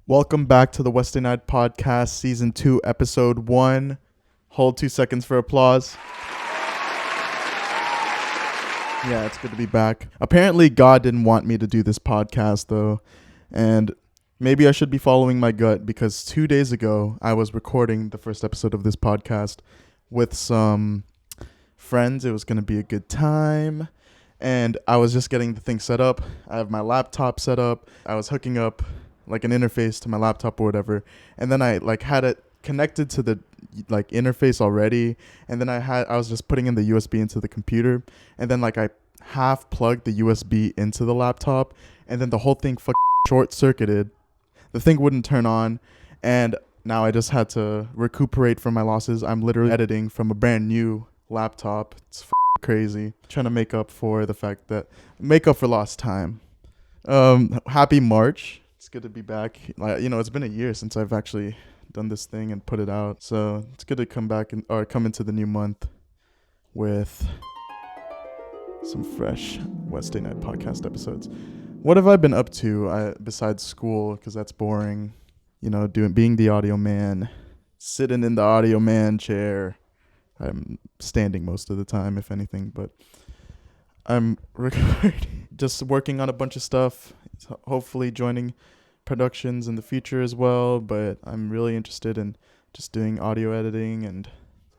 Welcome back to the Wednesday Night Podcast, Season 2, Episode 1. Hold 2 seconds for applause. Yeah, it's good to be back. Apparently, God didn't want me to do this podcast, though. And maybe I should be following my gut because 2 days ago, I was recording the first episode of this podcast with some friends. It was going to be a good time. And I was just getting the thing set up. I have my laptop set up. I was hooking up like an interface to my laptop or whatever, and then I like had it connected to the like interface already, and then I was just putting in the USB into the computer, and then like I half plugged the USB into the laptop, and then the whole thing short circuited. The thing wouldn't turn on, and now I just had to recuperate from my losses. I'm literally editing from a brand new laptop. It's crazy, trying to make up for lost time. Happy March. It's good to be back. It's been a year since I've actually done this thing and put it out. So it's good to come back or come into the new month with some fresh Wednesday Night Podcast episodes. What have I been up to besides school? Because that's boring. Being the audio man, sitting in the audio man chair. I'm standing most of the time, if anything, but I'm recording, just working on a bunch of stuff. Hopefully joining productions in the future as well, but I'm really interested in just doing audio editing, and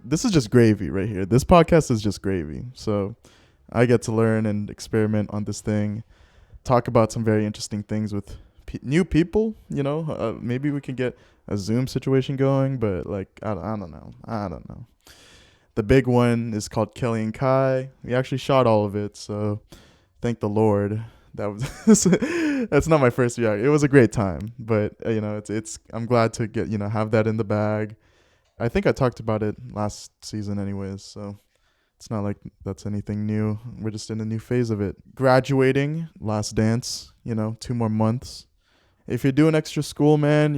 this is just gravy right here. This podcast is just gravy. So I get to learn and experiment on this thing, talk about some very interesting things with new people, maybe we can get a Zoom situation going, but like, I don't know. The big one is called Kelly and Kai. We actually shot all of it, so thank the Lord. That was that's not my first reaction. It was a great time, but it's I'm glad to get have that in the bag. I think I talked about it last season anyways, so it's not like that's anything new. We're just in a new phase of it. Graduating, last dance, 2 more months. If you're doing extra school, man,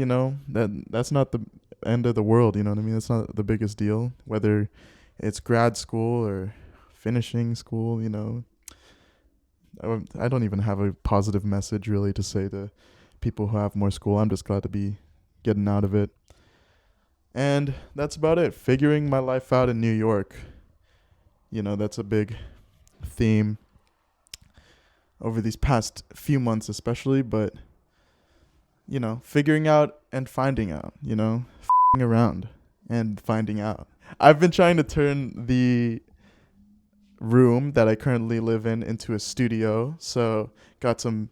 that's not the end of the world, you know what I mean? It's not the biggest deal, whether it's grad school or finishing school, I don't even have a positive message really to say to people who have more school. I'm just glad to be getting out of it. And that's about it. Figuring my life out in New York. That's a big theme over these past few months especially, but figuring out and finding out, around and finding out. I've been trying to turn the room that I currently live in into a studio, so got some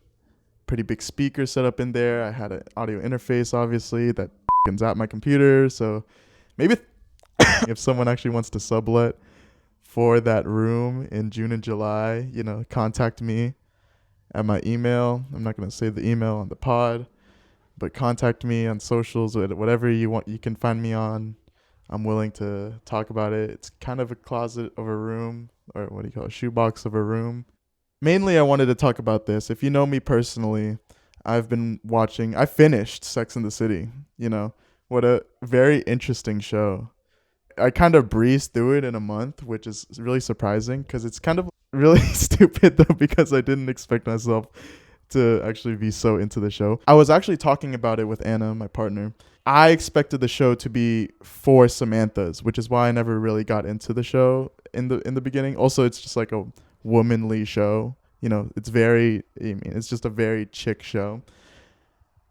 pretty big speakers set up in there. I had an audio interface obviously that is at my computer, so maybe if someone actually wants to sublet for that room in June and July, contact me at my email. I'm not going to say the email on the pod, but contact me on socials, whatever you want. You can find me on. I'm willing to talk about it. It's kind of a closet of a room, or what do you call it, a shoebox of a room. Mainly, I wanted to talk about this. If you know me personally, I finished Sex and the City. What a very interesting show. I kind of breezed through it in a month, which is really surprising because it's kind of really stupid though, because I didn't expect myself to actually be so into the show. I was actually talking about it with Anna, my partner. I expected the show to be for Samanthas, which is why I never really got into the show in the beginning. Also, it's just like a womanly show. It's just a very chick show.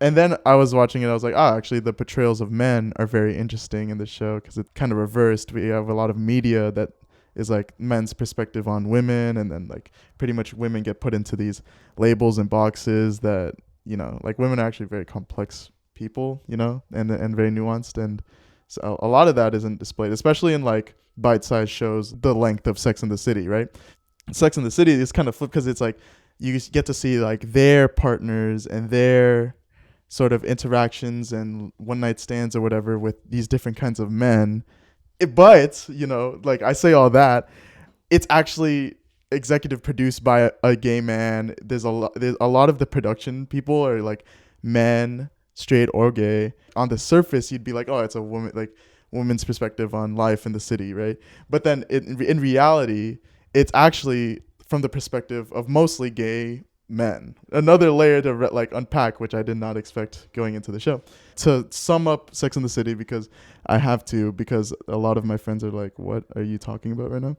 And then I was watching it. I was like, actually, the portrayals of men are very interesting in the show because it's kind of reversed. We have a lot of media that is like men's perspective on women, and then like pretty much women get put into these labels and boxes that, like women are actually very complex people, and very nuanced. And so a lot of that isn't displayed, especially in like bite-sized shows the length of Sex and the City, right? Sex and the City is kind of flipped because it's like you get to see like their partners and their sort of interactions and one night stands or whatever with these different kinds of men. But, like I say all that, it's actually executive produced by a gay man. There's a lot of the production people are like men, straight or gay. On the surface, you'd be like, oh, it's a woman, like woman's perspective on life in the city, right? But then in reality, it's actually from the perspective of mostly gay men. Another layer to like unpack, which I did not expect going into the show. To sum up Sex and the City, because I have to, because a lot of my friends are like, "What are you talking about right now?"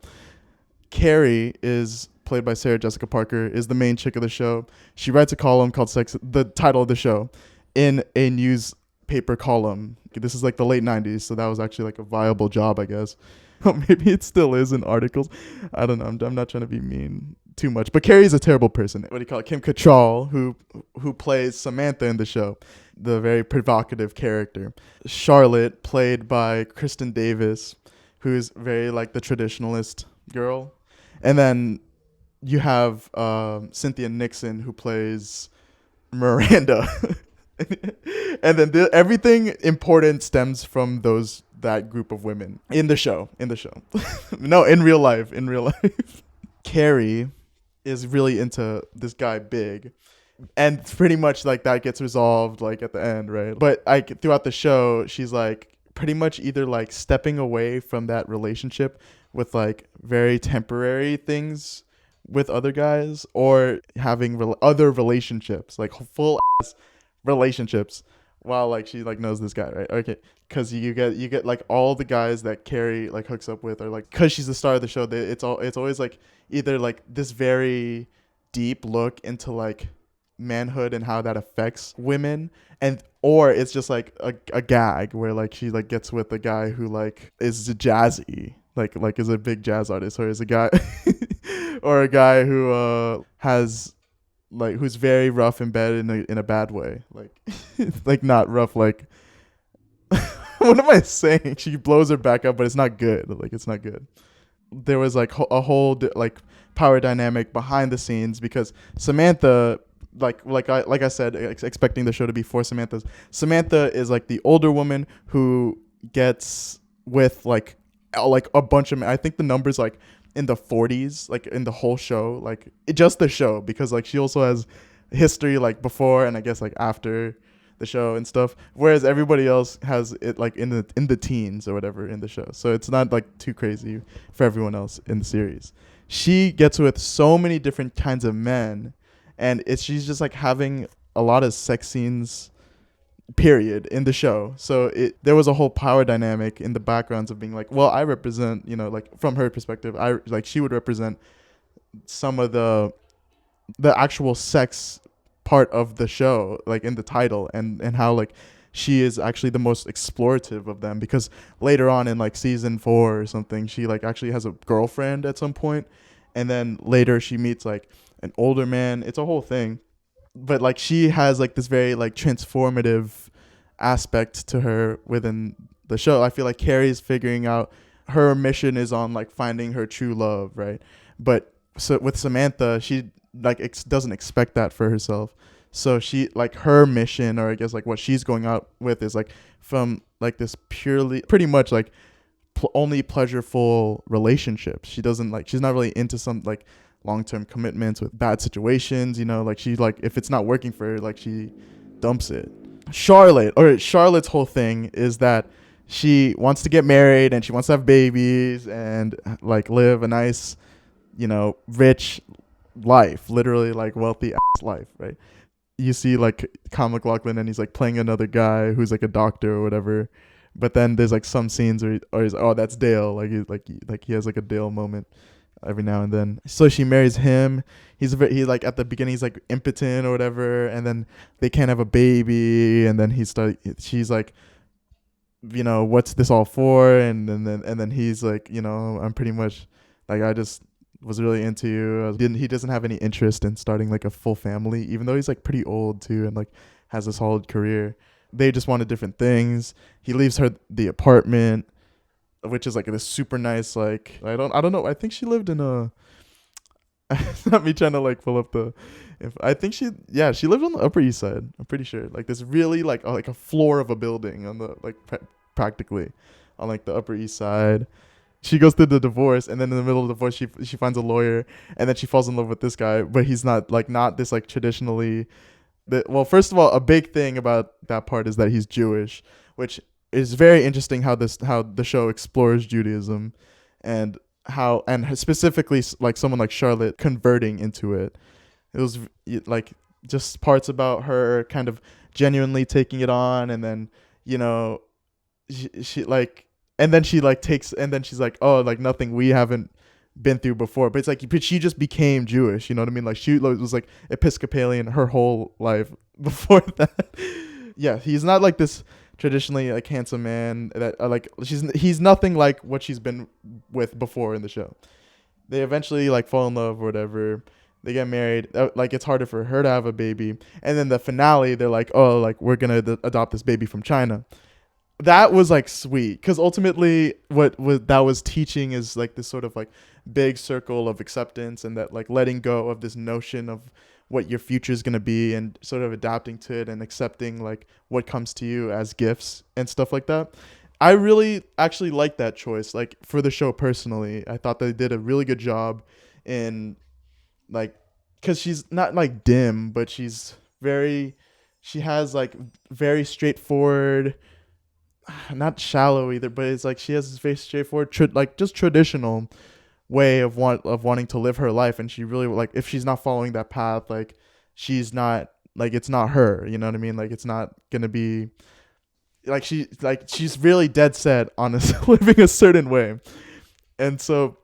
Carrie is played by Sarah Jessica Parker, is the main chick of the show. She writes a column called Sex, the title of the show, in a newspaper column. This is like the late 90s, so that was actually like a viable job, I guess. Maybe it still is in articles. I don't know. I'm not trying to be mean too much, but Carrie's a terrible person. What do you call it? Kim Cattrall, who plays Samantha in the show, the very provocative character. Charlotte, played by Kristen Davis, who's very like the traditionalist girl. And then you have Cynthia Nixon, who plays Miranda. And then everything important stems from that group of women in the show. No, in real life. Carrie is really into this guy Big, and pretty much like that gets resolved like at the end, right? But like throughout the show, she's like pretty much either like stepping away from that relationship with like very temporary things with other guys, or having other relationships, like full ass relationships, while like she like knows this guy, right? Okay, because you get like all the guys that Carrie like hooks up with are like, because she's the star of the show, it's always like either like this very deep look into like manhood and how that affects women, and or it's just like a gag where like she like gets with a guy who like is jazzy, like is a big jazz artist, or is a guy or a guy who has like who's very rough in bed in a bad way, like like not rough like what am I saying? She blows her back up, but it's not good. Like it's not good. There was like a whole like power dynamic behind the scenes, because Samantha, like I said, expecting the show to be for Samantha. Samantha is like the older woman who gets with like a bunch of men. I think the number's like in the 40s, like in the whole show, like just the show, because like she also has history like before and I guess like after the show and stuff, whereas everybody else has it like in the teens or whatever in the show. So it's not like too crazy for everyone else in the series. She gets with so many different kinds of men, and she's just like having a lot of sex scenes period in the show. So there was a whole power dynamic in the backgrounds of being like, well, I represent, like from her perspective, she would represent some of the actual sex part of the show, like in the title, and how like she is actually the most explorative of them, because later on in like season 4 or something, she like actually has a girlfriend at some point, and then later she meets like an older man. It's a whole thing, but like she has like this very like transformative aspect to her within the show. I feel like Carrie's figuring out her mission is on like finding her true love, right? But so with Samantha, she like doesn't expect that for herself. So she like her mission, or I guess like what she's going out with, is like from like this purely pretty much like only pleasureful relationships. She's not really into some like long-term commitments with bad situations, like she like if it's not working for her, like she dumps it. Charlotte's whole thing is that she wants to get married and she wants to have babies and like live a nice, rich life, literally like wealthy ass life, right? You see like Kyle MacLachlan and he's like playing another guy who's like a doctor or whatever, but then there's like some scenes where he's like, oh, that's Dale, like he has like a Dale moment every now and then. So she marries him. He like at the beginning he's like impotent or whatever, and then they can't have a baby, and then she's like, what's this all for? And then he's like, I'm pretty much like, I just was really into you. He doesn't have any interest in starting like a full family, even though he's like pretty old too and like has a solid career. They just wanted different things. He leaves her the apartment, which is like this super nice, like I don't know. I think she lived in a it's not me trying to like pull up I think she lived on the Upper East Side. I'm pretty sure, like this really like a floor of a building on the like practically on like the Upper East Side. She goes through the divorce, and then in the middle of the divorce, she finds a lawyer, and then she falls in love with this guy, but he's not this like traditionally. Well, first of all, a big thing about that part is that he's Jewish, which is very interesting how the show explores Judaism, and specifically like someone like Charlotte converting into it. It was like just parts about her kind of genuinely taking it on, and then you know she like, and then she like takes, and then she's like, oh, like nothing we haven't been through before. But it's like, but she just became Jewish. You know what I mean? Like she was like Episcopalian her whole life before that. Yeah, he's not like this traditionally like handsome man that like he's nothing like what she's been with before in the show. They eventually like fall in love or whatever. They get married. Like it's harder for her to have a baby. And then the finale, they're like, oh, like we're gonna adopt this baby from China. That was like sweet, because ultimately what that was teaching is like this sort of like big circle of acceptance, and that like letting go of this notion of what your future is going to be, and sort of adapting to it and accepting like what comes to you as gifts and stuff like that. I really actually like that choice, like for the show. Personally, I thought they did a really good job in like, because she's not like dim, but she has like very straightforward, not shallow either, but it's like she has this very straightforward, like just traditional way of wanting to live her life. And she really, like, if she's not following that path, like she's not, like, it's not her, you know what I mean? Like it's not gonna be like she's really dead set on living a certain way. And so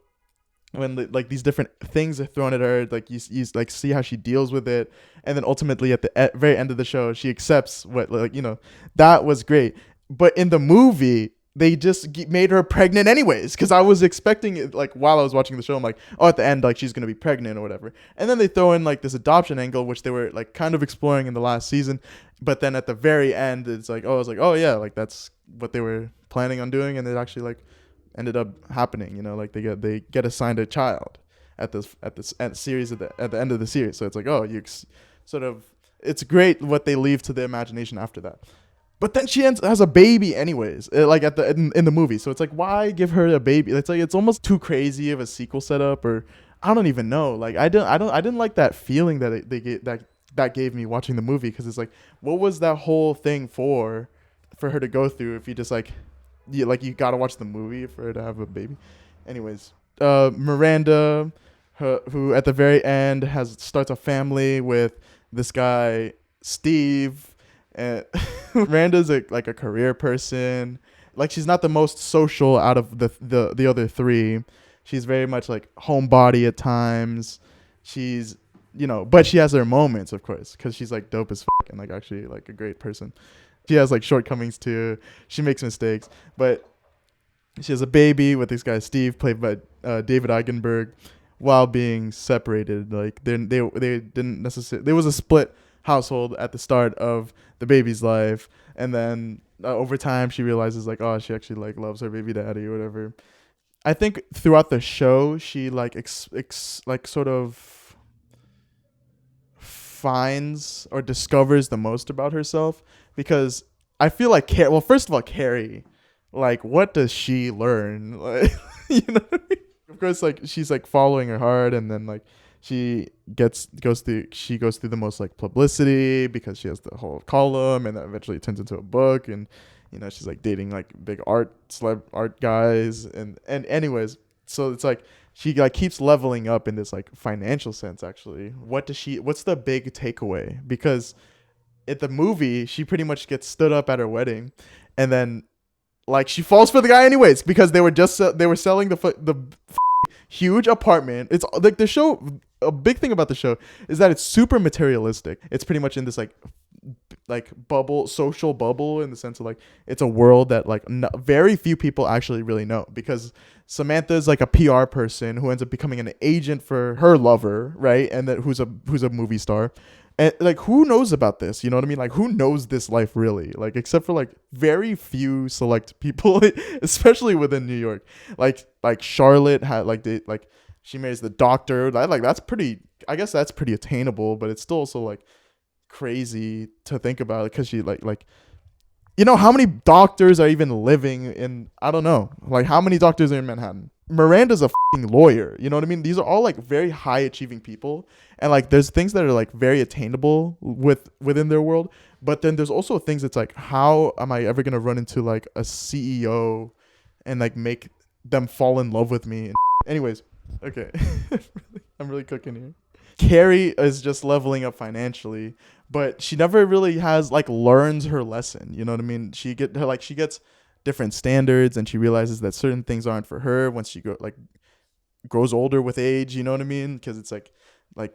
when like these different things are thrown at her, like you like see how she deals with it, and then ultimately at the very end of the show, she accepts what, like, that was great. But in the movie, they just made her pregnant anyways, because I was expecting it, like while I was watching the show, I'm like, oh, at the end, like she's gonna be pregnant or whatever, and then they throw in like this adoption angle, which they were like kind of exploring in the last season, but then at the very end, it's like, oh, I was like, oh yeah, like that's what they were planning on doing, and it actually like ended up happening. Like they get assigned a child at this series at the end of the series. So it's like, oh, sort of, it's great what they leave to the imagination after that. But then she has a baby anyways, like in the movie. So it's like, why give her a baby? It's like, it's almost too crazy of a sequel setup, or I don't even know. Like I didn't like that feeling that gave me watching the movie, because it's like, what was that whole thing for her to go through if you just like you gotta watch the movie for her to have a baby. Anyways, Miranda, who at the very end starts a family with this guy Steve, and Miranda's like a career person. Like she's not the most social out of the other three. She's very much like homebody at times. She's but she has her moments, of course, because she's like dope as fuck and like actually like a great person. She has like shortcomings too. She makes mistakes, but she has a baby with this guy Steve, played by David Eigenberg, while being separated. Like they didn't necessarily. There was a split household at the start of the baby's life, and then over time she realizes like, oh, she actually like loves her baby daddy or whatever. I think throughout the show she like like sort of finds or discovers the most about herself, because I feel like first of all, Carrie, like what does she learn? Like, of course, like she's like following her heart, and then like she goes through the most like publicity because she has the whole column, and that eventually turns into a book, and she's like dating like big art guys, and anyways, so it's like she like keeps leveling up in this like financial sense. Actually, what's the big takeaway? Because at the movie she pretty much gets stood up at her wedding, and then like she falls for the guy anyways, because they were selling the huge apartment. It's like the show, a big thing about the show is that it's super materialistic. It's pretty much in this like social bubble, in the sense of like it's a world that like very few people actually really know, because Samantha's like a PR person who ends up becoming an agent for her lover, right? And that who's a movie star. And like, who knows about this? You know what I mean? Like, who knows this life really? Like, except for like very few select people, especially within New York. Like Charlotte had like she marries the doctor. That's pretty. I guess that's pretty attainable, but it's still also like crazy to think about, because she like how many doctors are even living in, I don't know, like how many doctors are in Manhattan? Miranda's a fucking lawyer, you know what I mean? These are all like very high achieving people, and like there's things that are like very attainable within their world, but then there's also things that's like, how am I ever gonna run into like a CEO and like make them fall in love with me? Anyways, okay. I'm really cooking here. Carrie is just leveling up financially, but she never really has like learns her lesson. You know what I mean? She gets different standards, and she realizes that certain things aren't for her once she grows older with age. You know what I mean? Because it's like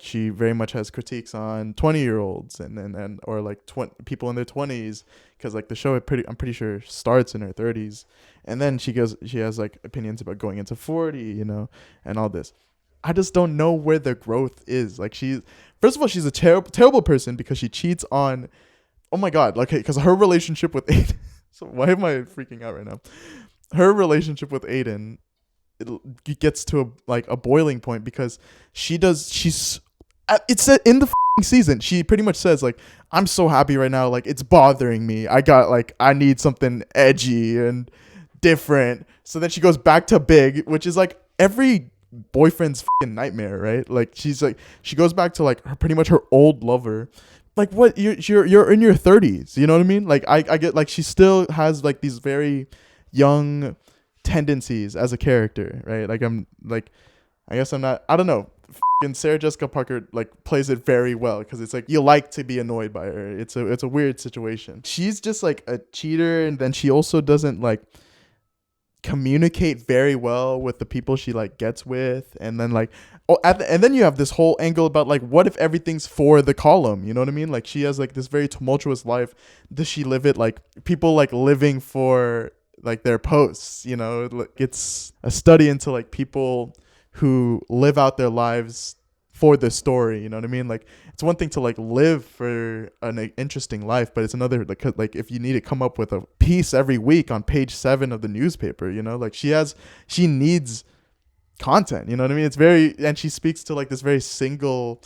she very much has critiques on 20-year-olds and or like people in their 20s, because like the show I'm pretty sure starts in her 30s, and then she has like opinions about going into 40, and all this. I just don't know where the growth is. Like, first of all, she's a terrible person because she cheats on, oh my god, like, because her relationship with Aiden. So why am I freaking out right now? Her relationship with Aiden, it gets to a boiling point because it's in the season. She pretty much says like, I'm so happy right now, like it's bothering me. I need something edgy and different. So then she goes back to Big, which is like every boyfriend's nightmare, right? Like she goes back to like pretty much her old lover. Like, what, you're in your 30s, you know what I mean? Like I get, like, she still has like these very young tendencies as a character, right? Like, I guess I'm not, I don't know. Sarah Jessica Parker like plays it very well, because it's like you like to be annoyed by her. It's a weird situation. She's just like a cheater, and then she also doesn't like communicate very well with the people she like gets with, and then like and then you have this whole angle about like, what if everything's for the column, you know what I mean? Like, she has like this very tumultuous life. Does she live it like people like living for like their posts, it's a study into like people who live out their lives for the story, you know what I mean? Like, it's one thing to like live for an interesting life, but it's another like if you need to come up with a piece every week on page 7 of the newspaper, like she needs content, you know what I mean? And she speaks to like this very single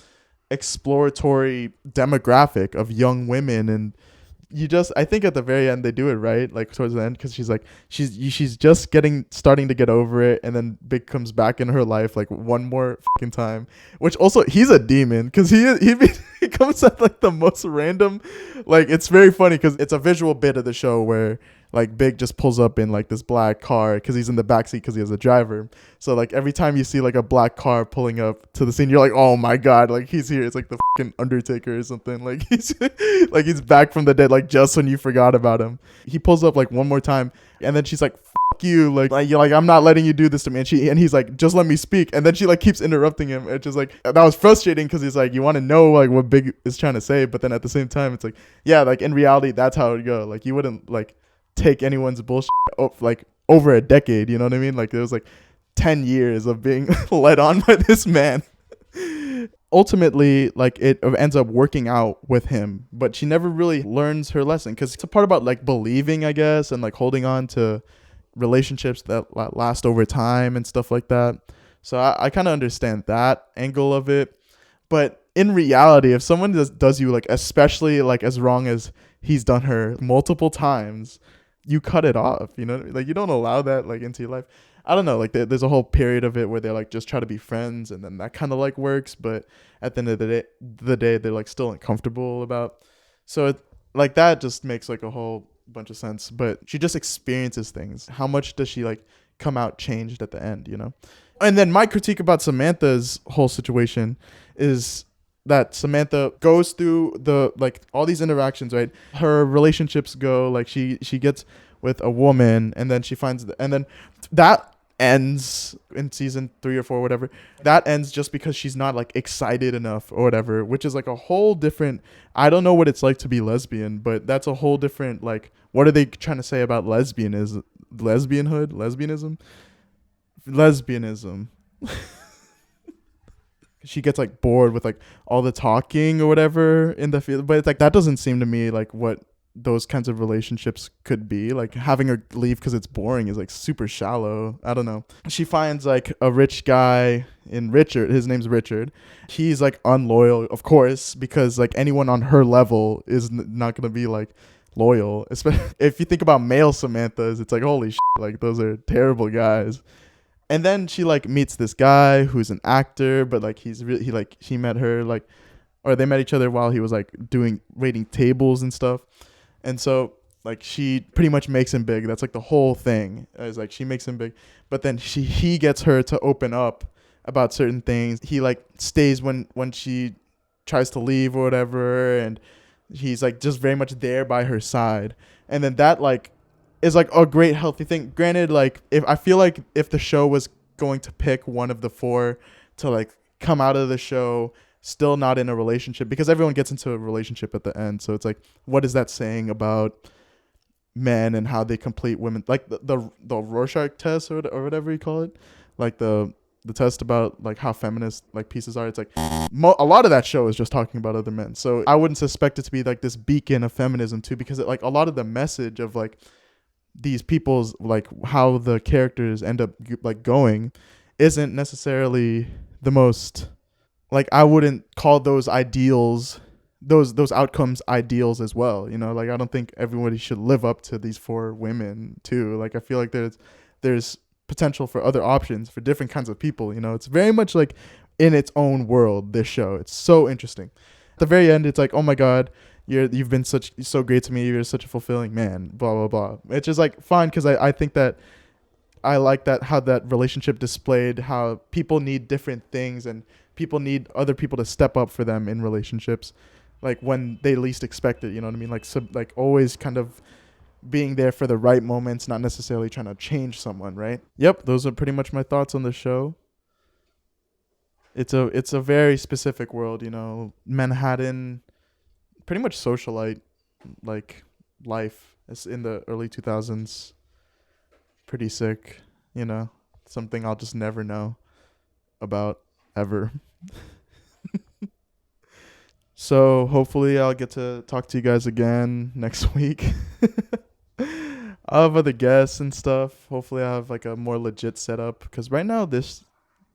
exploratory demographic of young women, and I think at the very end they do it right, like towards the end, because she's just starting to get over it, and then Big comes back in her life like one more fucking time, which also he's a demon, because he comes at like the most random, like, it's very funny because it's a visual bit of the show where like Big just pulls up in like this black car because he's in the backseat because he has a driver. So like every time you see like a black car pulling up to the scene, you're like, oh my god, like he's here. It's like the fucking Undertaker or something. Like he's back from the dead, like just when you forgot about him. He pulls up like one more time, and then she's like, fuck you, like you're like, I'm not letting you do this to me. And he's like, just let me speak. And then she like keeps interrupting him. It's just like, that was frustrating because he's like, you want to know like what Big is trying to say, but then at the same time it's like, yeah, like in reality that's how it would go. Like, you wouldn't like take anyone's bullshit like over a decade, you know what I mean? Like, there was like 10 years of being led on by this man. Ultimately, like, it ends up working out with him, but she never really learns her lesson, because it's a part about like believing, I guess, and like holding on to relationships that last over time and stuff like that. So I kind of understand that angle of it. But in reality, if someone does you like, especially like as wrong as he's done her multiple times, you cut it off, like you don't allow that like into your life. I don't know, like there's a whole period of it where they're like just try to be friends, and then that kind of like works, but at the end of the day they're like still uncomfortable about. So like that just makes like a whole bunch of sense. But she just experiences things. How much does she like come out changed at the end, And then my critique about Samantha's whole situation is that Samantha goes through the like all these interactions, right? Her relationships go like she gets with a woman, and then she finds and then that ends in season 3 or 4, whatever. That ends just because she's not like excited enough or whatever, which is like a whole different, I don't know what it's like to be lesbian, but that's a whole different, like, what are they trying to say about lesbianism? She gets like bored with like all the talking or whatever in the field, but it's like that doesn't seem to me like what those kinds of relationships could be. Like, having her leave because it's boring is like super shallow. I don't know. She finds like a rich guy in Richard. His name's Richard. He's like unloyal, of course, because like anyone on her level is not gonna be like loyal. Especially if you think about male Samanthas, it's like, holy shit, like those are terrible guys. And then she like meets this guy who's an actor, but like she met her like, or they met each other while he was like waiting tables and stuff. And so like she pretty much makes him big. That's like the whole thing. Is like she makes him big, but then he gets her to open up about certain things. He like stays when she tries to leave or whatever, and he's like just very much there by her side. And then that like is like a great healthy thing. Granted, like if I feel like if the show was going to pick one of the four to like come out of the show still not in a relationship, because everyone gets into a relationship at the end, so it's like, what is that saying about men and how they complete women, like the Rorschach test or whatever you call it, like the test about like how feminist like pieces are. It's like a lot of that show is just talking about other men, so I wouldn't suspect it to be like this beacon of feminism too, because it, like a lot of the message of like these people's like how the characters end up like going isn't necessarily the most, like I wouldn't call those ideals, those outcomes ideals as well. You know, like I don't think everybody should live up to these four women too. Like I feel like there's potential for other options for different kinds of people. You know, it's very much like in its own world. This show, it's so interesting. At the very end, it's like, oh my god, you've been so great to me. You're such a fulfilling man. Blah blah blah. It's just like fine, because I think that I like that how that relationship displayed how people need different things and people need other people to step up for them in relationships, like when they least expect it. You know what I mean? Like like always kind of being there for the right moments, not necessarily trying to change someone, right? Yep, those are pretty much my thoughts on the show. It's a very specific world, you know. Manhattan, pretty much socialite like life. It's in the early 2000s. Pretty sick, you know. Something I'll just never know about ever. So hopefully I'll get to talk to you guys again next week. I'll have other guests and stuff. Hopefully I have like a more legit setup, because right now this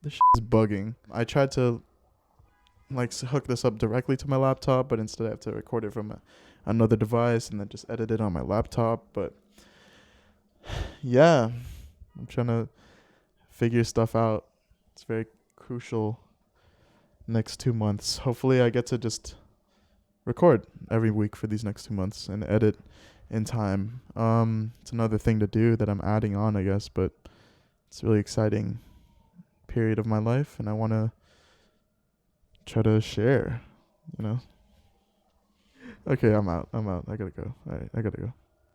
is bugging. I tried to like hook this up directly to my laptop, but instead I have to record it from another device and then just edit it on my laptop. But yeah, I'm trying to figure stuff out. It's very crucial next 2 months. Hopefully I get to just record every week for these next 2 months and edit in time. It's another thing to do that I'm adding on, I guess, but it's a really exciting period of my life, and I want to try to share, you know. Okay, I'm out. I gotta go. All right, I gotta go.